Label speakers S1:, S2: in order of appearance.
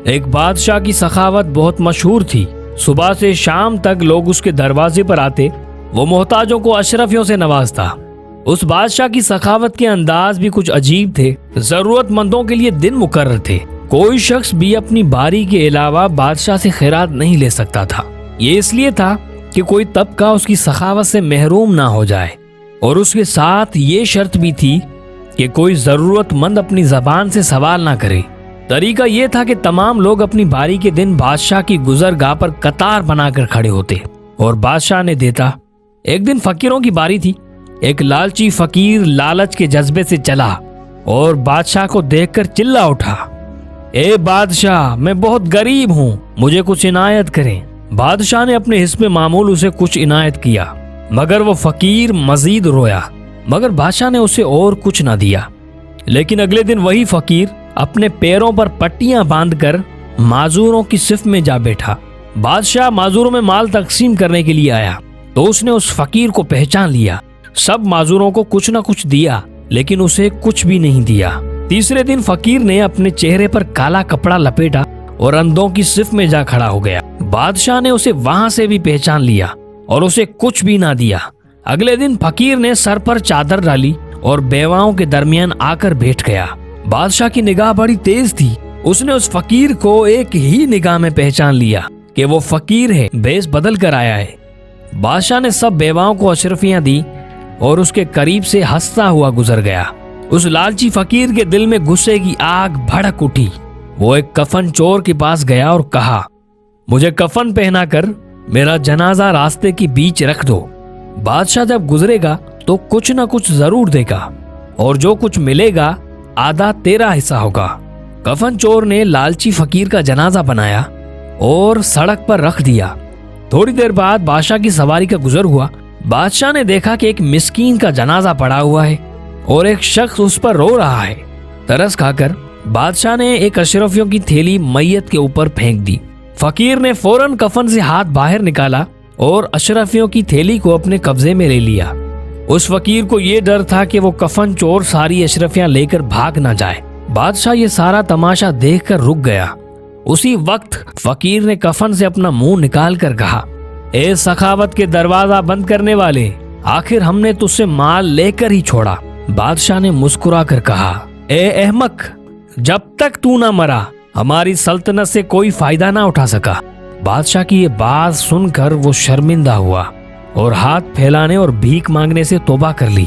S1: ایک بادشاہ کی سخاوت بہت مشہور تھی۔ صبح سے شام تک لوگ اس کے دروازے پر آتے، وہ محتاجوں کو اشرفیوں سے نوازتا۔ اس بادشاہ کی سخاوت کے انداز بھی کچھ عجیب تھے۔ ضرورت مندوں کے لیے دن مقرر تھے، کوئی شخص بھی اپنی باری کے علاوہ بادشاہ سے خیرات نہیں لے سکتا تھا۔ یہ اس لیے تھا کہ کوئی طبقہ اس کی سخاوت سے محروم نہ ہو جائے، اور اس کے ساتھ یہ شرط بھی تھی کہ کوئی ضرورت مند اپنی زبان سے سوال نہ کرے۔ طریقہ یہ تھا کہ تمام لوگ اپنی باری کے دن بادشاہ کی گزرگاہ پر قطار بنا کر کھڑے ہوتے اور بادشاہ نے دیتا۔ ایک دن فقیروں کی باری تھی۔ ایک لالچی فقیر لالچ کے جذبے سے چلا اور بادشاہ کو دیکھ کر چلا اٹھا، اے بادشاہ، میں بہت غریب ہوں، مجھے کچھ عنایت کریں۔ بادشاہ نے اپنے حسب معمول اسے کچھ عنایت کیا، مگر وہ فقیر مزید رویا، مگر بادشاہ نے اسے اور کچھ نہ دیا۔ لیکن اگلے دن وہی فقیر اپنے پیروں پر پٹیاں باندھ کر معذوروں کی صف میں جا بیٹھا۔ بادشاہ معذوروں میں مال تقسیم کرنے کے لیے آیا تو اس نے اس فقیر کو پہچان لیا۔ سب معذوروں کو کچھ نہ کچھ دیا، لیکن اسے کچھ بھی نہیں دیا۔ تیسرے دن فقیر نے اپنے چہرے پر کالا کپڑا لپیٹا اور اندھوں کی صف میں جا کھڑا ہو گیا۔ بادشاہ نے اسے وہاں سے بھی پہچان لیا اور اسے کچھ بھی نہ دیا۔ اگلے دن فقیر نے سر پر چادر ڈالی اور بیواؤں کے درمیان آ کر بیٹھ گیا۔ بادشاہ کی نگاہ بڑی تیز تھی، اس نے اس فقیر کو ایک ہی نگاہ میں پہچان لیا کہ وہ فقیر ہے، بیس بدل کر آیا ہے۔ بادشاہ نے سب بیواؤں کو اشرفیاں دی اور اس کے قریب سے ہنستا ہوا گزر گیا۔ اس لالچی فقیر کے دل میں غصے کی آگ بھڑک اٹھی۔ وہ ایک کفن چور کے پاس گیا اور کہا، مجھے کفن پہنا کر میرا جنازہ راستے کے بیچ رکھ دو۔ بادشاہ جب گزرے گا تو کچھ نہ کچھ ضرور دے گا، اور جو کچھ ملے گا آدھا تیرا حصہ ہوگا۔ کفن چور نے لالچی فقیر کا جنازہ بنایا اور سڑک پر رکھ دیا۔ تھوڑی دیر بعد بادشاہ کی سواری کا گزر ہوا۔ بادشاہ نے دیکھا کہ ایک مسکین کا جنازہ پڑا ہوا ہے اور ایک شخص اس پر رو رہا ہے۔ ترس کھا کر بادشاہ نے ایک اشرفیوں کی تھیلی میت کے اوپر پھینک دی۔ فقیر نے فوراً کفن سے ہاتھ باہر نکالا اور اشرفیوں کی تھیلی کو اپنے قبضے میں لے لیا۔ اس فقیر کو یہ ڈر تھا کہ وہ کفن چور ساری اشرفیاں لے کر بھاگ نہ جائے۔ بادشاہ یہ سارا تماشا دیکھ کر رک گیا۔ اسی وقت فقیر نے کفن سے اپنا منہ نکال کر کہا، اے سخاوت کے دروازہ بند کرنے والے، آخر ہم نے تجھ سے مال لے کر ہی چھوڑا۔ بادشاہ نے مسکرا کر کہا، اے احمق، جب تک تو نہ مرا ہماری سلطنت سے کوئی فائدہ نہ اٹھا سکا۔ بادشاہ کی یہ بات سن کر وہ شرمندہ ہوا اور ہاتھ پھیلانے اور بھیک مانگنے سے توبہ کر لی۔